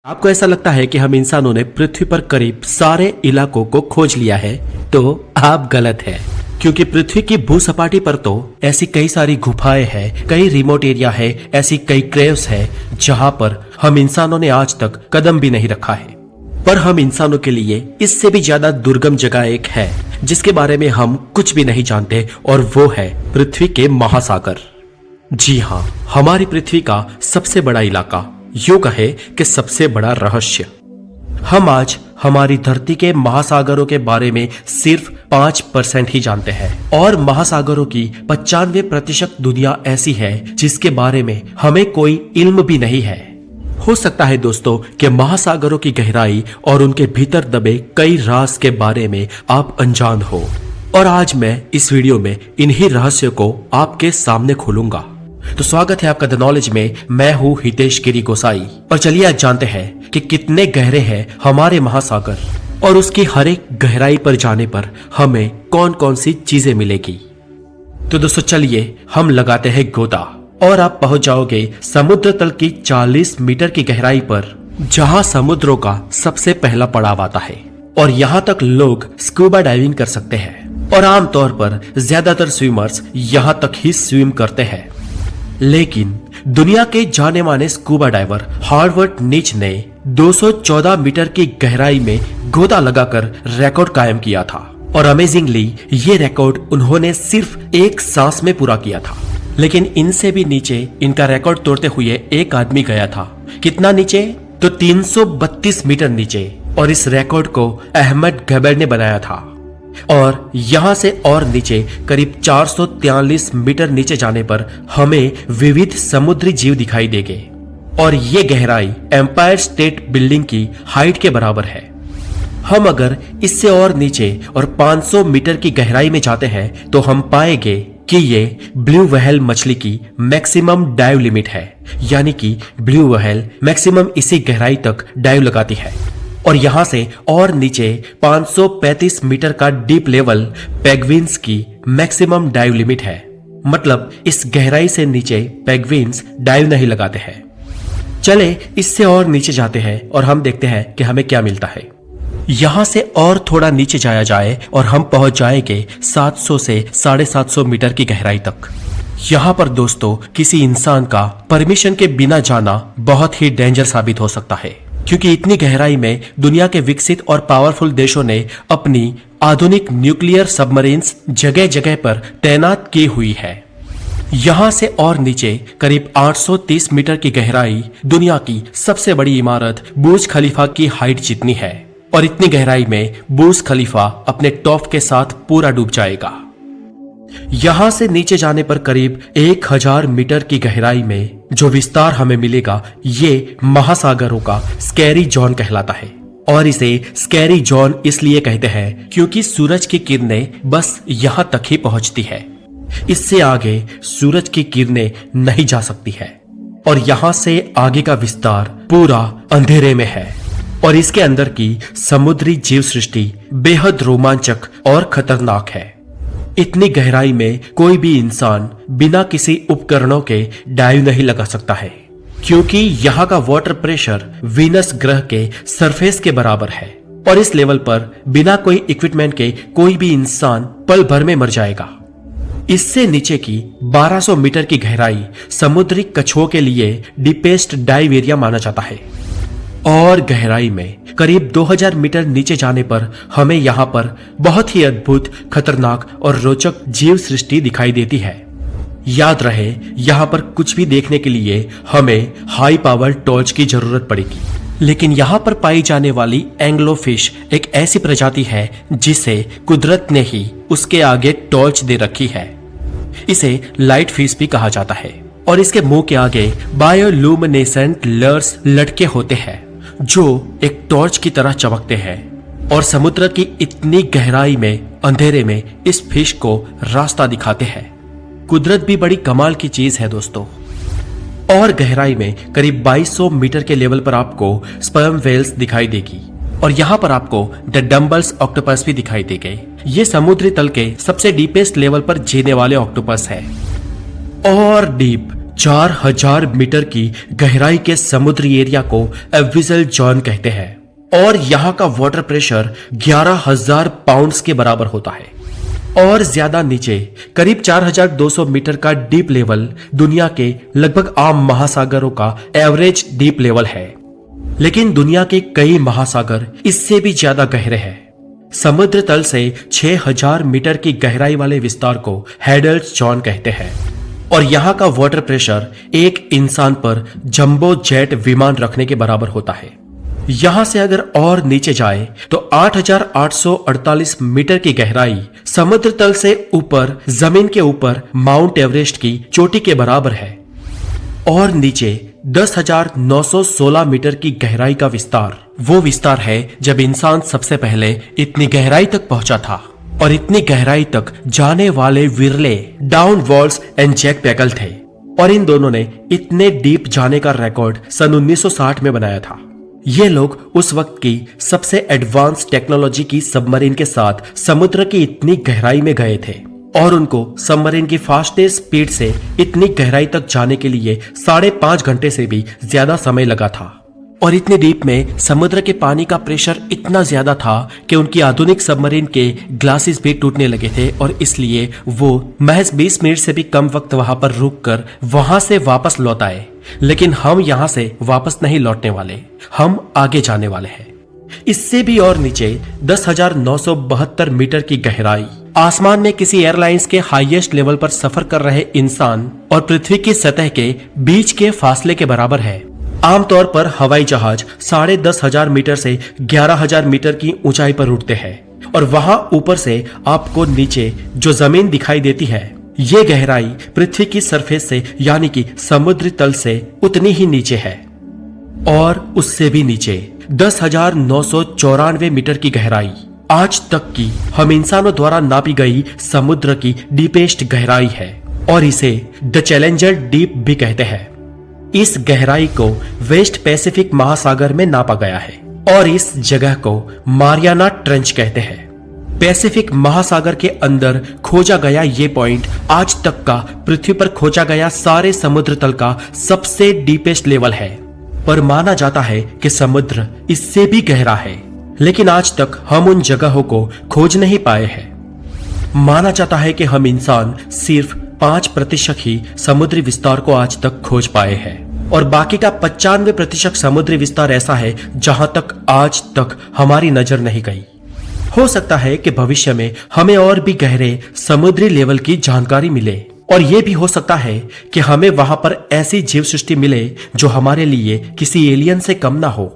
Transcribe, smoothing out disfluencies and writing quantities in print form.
आपको ऐसा लगता है कि हम इंसानों ने पृथ्वी पर करीब सारे इलाकों को खोज लिया है, तो आप गलत हैं। क्योंकि पृथ्वी की भूसपाटी पर तो ऐसी कई सारी गुफाएं हैं, कई रिमोट एरिया है, ऐसी कई क्रेव्स है जहां पर हम इंसानों ने आज तक कदम भी नहीं रखा है। पर हम इंसानों के लिए इससे भी ज्यादा दुर्गम जगह एक है जिसके बारे में हम कुछ भी नहीं जानते, और वो है पृथ्वी के महासागर। जी हाँ, हमारी पृथ्वी का सबसे बड़ा इलाका, यूं कहे कि सबसे बड़ा रहस्य। हम आज हमारी धरती के महासागरों के बारे में सिर्फ 5% ही जानते हैं, और महासागरों की 95% दुनिया ऐसी है जिसके बारे में हमें कोई इल्म भी नहीं है। हो सकता है दोस्तों कि महासागरों की गहराई और उनके भीतर दबे कई राज के बारे में आप अनजान हो, और आज मैं इस वीडियो में इन्हीं रहस्यों को आपके सामने खोलूंगा। तो स्वागत है आपका द नॉलेज में। मैं हूँ हितेश गिरी गोसाई, और चलिए आज जानते हैं कि कितने गहरे हैं हमारे महासागर, और उसकी हर एक गहराई पर जाने पर हमें कौन कौन सी चीजें मिलेगी। तो दोस्तों चलिए हम लगाते हैं गोता, और आप पहुंच जाओगे समुद्र तल की 40 मीटर की गहराई पर, जहां समुद्रों का सबसे पहला पड़ाव आता है। और यहां तक लोग स्कूबा डाइविंग कर सकते हैं, और आमतौर पर ज्यादातर स्विमर्स यहां तक ही स्विम करते हैं। लेकिन दुनिया के जाने माने स्कूबा डाइवर हार्वर्ड नीच ने 214 मीटर की गहराई में गोता लगाकर रिकॉर्ड कायम किया था, और अमेजिंगली ये रिकॉर्ड उन्होंने सिर्फ एक सांस में पूरा किया था। लेकिन इनसे भी नीचे इनका रिकॉर्ड तोड़ते हुए एक आदमी गया था। कितना नीचे? तो 332 मीटर नीचे, और इस रिकॉर्ड को अहमद गबर ने बनाया था। और यहां से और नीचे करीब 443 मीटर नीचे जाने पर हमें विविध समुद्री जीव दिखाई देंगे, और ये गहराई एम्पायर स्टेट बिल्डिंग की हाइट के बराबर है। हम अगर इससे और नीचे और 500 मीटर की गहराई में जाते हैं तो हम पाएंगे कि ये ब्लू व्हेल मछली की मैक्सिमम डाइव लिमिट है, यानी कि ब्लू व्हेल मैक्सिमम इसी गहराई तक डाइव लगाती है। और यहां से और नीचे 535 मीटर का डीप लेवल पेंगुइन्स की मैक्सिमम डाइव लिमिट है। मतलब इस गहराई से नीचे पेंगुइन्स डाइव नहीं लगाते हैं। चले इससे और नीचे जाते हैं और हम देखते हैं कि हमें क्या मिलता है। यहां से और थोड़ा नीचे जाया जाए और हम पहुंच जाएंगे 700 से 750 मीटर की गहराई तक। यहाँ पर दोस्तों किसी इंसान का परमिशन के बिना जाना बहुत ही डेंजर साबित हो सकता है, क्योंकि इतनी गहराई में दुनिया के विकसित और पावरफुल देशों ने अपनी आधुनिक न्यूक्लियर सबमरीन्स जगह जगह पर तैनात की हुई है। यहां से और नीचे करीब 830 मीटर की गहराई दुनिया की सबसे बड़ी इमारत बुर्ज खलीफा की हाइट जितनी है, और इतनी गहराई में बुर्ज खलीफा अपने टॉप के साथ पूरा डूब जाएगा। यहां से नीचे जाने पर करीब 1000 मीटर की गहराई में जो विस्तार हमें मिलेगा, ये महासागरों का स्कैरी जोन कहलाता है। और इसे स्कैरी जोन इसलिए कहते हैं क्योंकि सूरज की किरणें बस यहां तक ही पहुंचती है, इससे आगे सूरज की किरणें नहीं जा सकती है। और यहां से आगे का विस्तार पूरा अंधेरे में है, और इसके अंदर की समुद्री जीव सृष्टि बेहद रोमांचक और खतरनाक है। इतनी गहराई में कोई भी इंसान बिना किसी उपकरणों के डाइव नहीं लगा सकता है, क्योंकि यहाँ का वाटर प्रेशर वीनस ग्रह के सरफेस के बराबर है, और इस लेवल पर बिना कोई इक्विपमेंट के कोई भी इंसान पल भर में मर जाएगा। इससे नीचे की 1200 मीटर की गहराई समुद्री कछुओं के लिए डीपेस्ट डाइव एरिया माना जाता है। और गहराई में करीब 2000 मीटर नीचे जाने पर हमें यहाँ पर बहुत ही अद्भुत, खतरनाक और रोचक जीव सृष्टि दिखाई देती है। याद रहे, यहाँ पर कुछ भी देखने के लिए हमें हाई पावर टॉर्च की जरूरत पड़ेगी। लेकिन यहाँ पर पाई जाने वाली एंग्लो फिश एक ऐसी प्रजाति है जिसे कुदरत ने ही उसके आगे टॉर्च दे रखी है। इसे लाइट फिश भी कहा जाता है, और इसके मुंह के आगे बायोलुमिनेसेंट लर्स लटके होते हैं जो एक टॉर्च की तरह चमकते हैं, और समुद्र की इतनी गहराई में अंधेरे में इस फिश को रास्ता दिखाते हैं। कुदरत भी बड़ी कमाल की चीज है दोस्तों। और गहराई में करीब 2200 मीटर के लेवल पर आपको स्पर्म वेल्स दिखाई देगी, और यहाँ पर आपको द डम्बल्स ऑक्टोपस भी दिखाई देंगे। ये समुद्री तल के सबसे डीपेस्ट लेवल पर जीने वाले ऑक्टोपस है। और डीप 4000 मीटर की गहराई के समुद्री एरिया को एबिसल जोन कहते हैं और यहाँ का वाटर प्रेशर 11,000 पाउंड्स के बराबर होता है। और ज्यादा नीचे करीब 4200 मीटर का डीप लेवल दुनिया के लगभग आम महासागरों का एवरेज डीप लेवल है। लेकिन दुनिया के कई महासागर इससे भी ज्यादा गहरे हैं। समुद्र तल से 6000 मीटर की गहराई वाले विस्तार को हेडल्स जोन कहते हैं और यहाँ का वाटर प्रेशर एक इंसान पर जंबो जेट विमान रखने के बराबर होता है। यहां से अगर और नीचे जाए तो 8848 मीटर की गहराई समुद्र तल से ऊपर जमीन के ऊपर माउंट एवरेस्ट की चोटी के बराबर है और नीचे 10,916 मीटर की गहराई का विस्तार वो विस्तार है जब इंसान सबसे पहले इतनी गहराई तक पहुंचा था और इतनी गहराई तक जाने वाले विरले डाउन वॉल्स एंड जैक पैकल थे और इन दोनों ने इतने डीप जाने का रिकॉर्ड सन 1960 में बनाया था। ये लोग उस वक्त की सबसे एडवांस टेक्नोलॉजी की सबमरीन के साथ समुद्र की इतनी गहराई में गए थे और उनको सबमरीन की फास्टेस्ट स्पीड से इतनी गहराई तक जाने के लिए 5.5 घंटे से भी ज्यादा समय लगा था। और इतने डीप में समुद्र के पानी का प्रेशर इतना ज्यादा था कि उनकी आधुनिक सबमरीन के ग्लासेस भी टूटने लगे थे और इसलिए वो महज 20 मिनट से भी कम वक्त वहां पर रुककर वहां से वापस लौट आए। लेकिन हम यहां से वापस नहीं लौटने वाले, हम आगे जाने वाले हैं। इससे भी और नीचे 10,972 मीटर की गहराई आसमान में किसी एयरलाइंस के हाईएस्ट लेवल पर सफर कर रहे इंसान और पृथ्वी की सतह के बीच के फासले के बराबर है। आमतौर पर हवाई जहाज 10,500 मीटर से 11,000 मीटर की ऊंचाई पर उड़ते हैं और वहां ऊपर से आपको नीचे जो जमीन दिखाई देती है ये गहराई पृथ्वी की सरफेस से यानी कि समुद्री तल से उतनी ही नीचे है और उससे भी नीचे 10,994 मीटर की गहराई आज तक की हम इंसानों द्वारा नापी गई समुद्र की डीपेस्ट गहराई है और इसे द चैलेंजर डीप भी कहते हैं। इस गहराई को वेस्ट पैसिफिक महासागर में नापा गया है और इस जगह को मारियाना ट्रेंच कहते हैं। पैसिफिक महासागर के अंदर खोजा गया ये पॉइंट आज तक का पृथ्वी पर खोजा गया सारे समुद्र तल का सबसे डीपेस्ट लेवल है, पर माना जाता है कि समुद्र इससे भी गहरा है, लेकिन आज तक हम उन जगहों को खोज नहीं पाए हैं। माना जाता है कि हम इंसान सिर्फ 5% ही समुद्री विस्तार को आज तक खोज पाए हैं और बाकी का 95% समुद्री विस्तार ऐसा है जहां तक आज तक हमारी नजर नहीं गई। हो सकता है कि भविष्य में हमें और भी गहरे समुद्री लेवल की जानकारी मिले और यह भी हो सकता है कि हमें वहां पर ऐसी जीव सृष्टि मिले जो हमारे लिए किसी एलियन से कम ना हो।